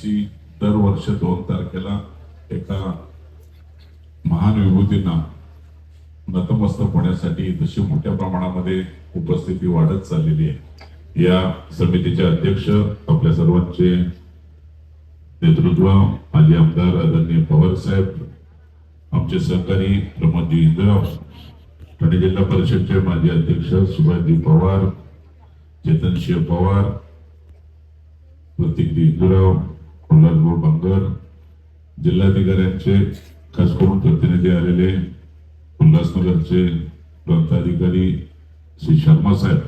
इथशी दरवर्ष 2 तारखेला एका महान विभूतींना नतमस्तक होण्यासाठी तशी मोठ्या प्रमाणामध्ये उपस्थिती वाढत चाललेली आहे। या समितीचे अध्यक्ष आपल्या सर्वांचे नेतृत्व माजी आमदार आदरणीय पवार साहेब, आमचे सहकारी प्रमोदजी इंद्राव, ठाणे जिल्हा परिषदचे माजी अध्यक्ष सुभाषजी पवार, चेतनशिव पवार, प्रतीकजी इंदुराव, कोल्हापूर बांगर, जिल्हाधिकाऱ्यांचे खास करून प्रतिनिधी आलेले उल्हासनगरचे प्रांताधिकारी श्री शर्मा साहेब,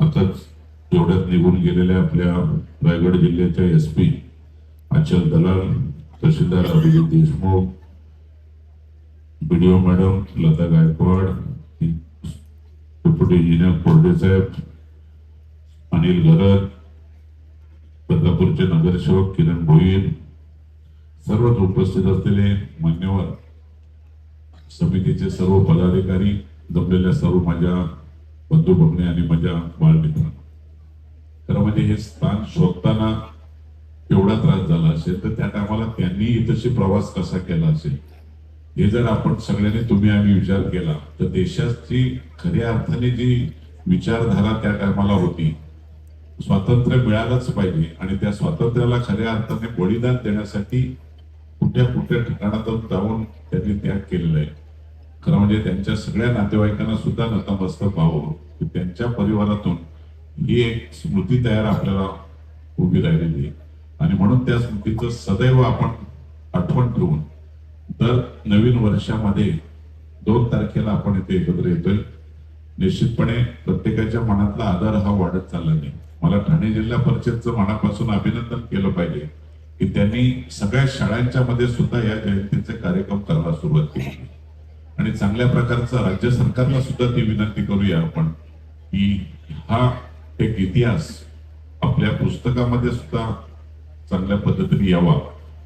आताच एवढ्यात निघून गेलेल्या आपल्या रायगड जिल्ह्याच्या SP Achal Dalal, tehsildar Abhijit Deshmukh, BDO madam Lata Gaikwad, deputy engineer Korde साहेब, अनिल गरज, बदलापूरचे नगरसेवक किरण भोईर, सर्वच उपस्थित असलेले मान्यवर, समितीचे सर्व पदाधिकारी, जमलेल्या सर्व माझ्या बंधू भगिनी आणि माझ्या बाळमित्रांनो, खरं म्हणजे हे स्थान शोधताना एवढा त्रास झाला असेल तर त्या टायमाला त्यांनी इथंशी प्रवास कसा केला असेल हे जर आपण सगळ्यांनी तुम्ही आम्ही विचार केला तर देशाची खऱ्या अर्थाने जी विचारधारा त्या टायमाला होती, स्वातंत्र्य मिळालंच पाहिजे आणि त्या स्वातंत्र्याला खऱ्या अर्थाने बलिदान देण्यासाठी कुठल्या कुठल्या ठिकाणातून जाऊन त्यांनी त्याग केलेला आहे। खरं म्हणजे त्यांच्या सगळ्या नातेवाईकांना सुद्धा नतमस्तक व्हावं की त्यांच्या परिवारातून ही एक स्मृती तयार आपल्याला उभी राहिलेली आहे आणि म्हणून त्या स्मृतीचं सदैव आपण आठवण ठेवून दर नवीन वर्षामध्ये 2 तारखेला आपण इथे एकत्र येतोय। निश्चितपणे प्रत्येकाच्या मनातला आदर हा वाढत चालला नाही। मला ठाणे जिल्हा परिषदचं मनापासून अभिनंदन केलं पाहिजे की त्यांनी सगळ्या शाळांच्या मध्ये सुद्धा या जयंतीचे कार्यक्रम करायला सुरुवात केली आणि चांगल्या प्रकारचा राज्य सरकारला सुद्धा ती विनंती करूया आपण की हा एक इतिहास आपल्या पुस्तकामध्ये सुद्धा चांगल्या पद्धतीने यावा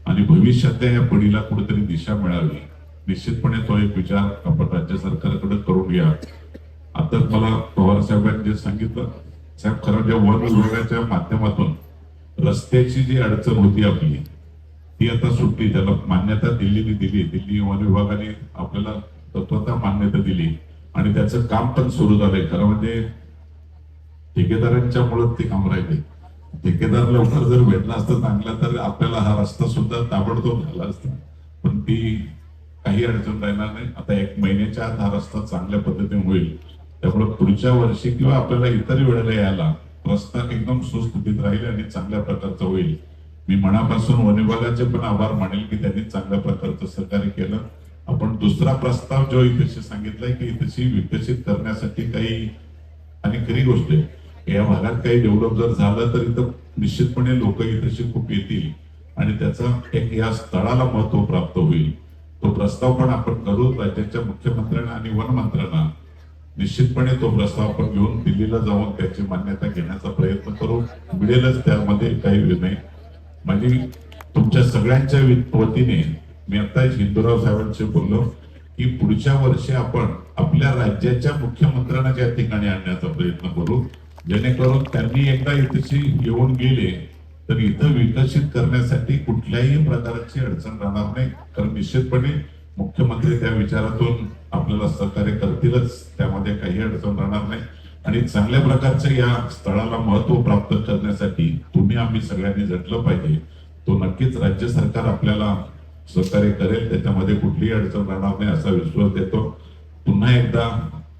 आणि भविष्यातल्या या पिढीला कुठेतरी दिशा मिळावी। निश्चितपणे तो एक विचार आपण राज्य सरकारकडे करून घ्या। आता मला पवार साहेबांनी जे सांगितलं, साहेब खरं म्हणजे वन विभागाच्या माध्यमातून रस्त्याची जी अडचण होती आपली ती आता सुटली, त्याला मान्यता दिल्लीने दिली, दिल्ली वन विभागाने आपल्याला तत्वतः मान्यता दिली आणि त्याचं काम पण सुरू झालंय। खरं म्हणजे ठेकेदारांच्या मुळे ते काम राहिले, ठेकेदार लवकर जर भेटला असता चांगला तर आपल्याला हा रस्ता सुद्धा ताबडतोब झाला असता, पण ती काही अडचण राहणार नाही। आता 1 महिन्याच्या आत हा रस्ता चांगल्या पद्धतीने होईल, त्यामुळे पुढच्या वर्षी किंवा आपल्याला इतर वेळेला यायला रस्ता एकदम सुस्थितीत राहील आणि चांगल्या प्रकारचा होईल। मी मनापासून वन विभागाचे पण आभार मानेल की त्यांनी चांगल्या प्रकारचं सहकार्य केलं। आपण दुसरा प्रस्ताव जो इथे सांगितलाय की इथे विकसित करण्यासाठी काही, आणि खरी गोष्ट आहे या भागात काही डेव्हलप जर झालं तर इथं निश्चितपणे लोक इथे खूप येतील आणि त्याचा एक या स्थळाला महत्व प्राप्त होईल। तो प्रस्ताव पण आपण करू, राज्याच्या मुख्यमंत्र्यांना आणि वन मंत्र्यांना निश्चितपणे तो प्रस्ताव आपण घेऊन दिल्लीला जाऊन त्याची मान्यता घेण्याचा प्रयत्न करू, मिळेलच त्यामध्ये काही नाही। म्हणजे तुमच्या सगळ्यांच्या वतीने मी आता हिंदूराव साहेबांशी बोललो की पुढच्या वर्षी आपण आपल्या राज्याच्या मुख्यमंत्र्यांना त्या ठिकाणी आणण्याचा प्रयत्न करू, जेणेकरून त्यांनी एकदा इथे येऊन गेले तर इथं विकसित करण्यासाठी कुठल्याही प्रकारची अडचण राहणार नाही। कारण निश्चितपणे मुख्यमंत्री त्या विचारातून आपल्याला सहकार्य करतीलच, त्यामध्ये काही अडचण राहणार नाही आणि चांगल्या प्रकारच्या या स्थळाला महत्व प्राप्त करण्यासाठी तुम्ही आम्ही सगळ्यांनी झटलं पाहिजे। तो नक्कीच राज्य सरकार आपल्याला सहकार्य करेल, त्याच्यामध्ये कुठलीही अडचण राहणार नाही असा विश्वास देतो। पुन्हा एकदा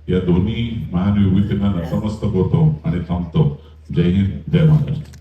या दोन्ही महान विभूतींना नतमस्तक होतो आणि थांबतो। जय हिंद, जय महाराष्ट्र।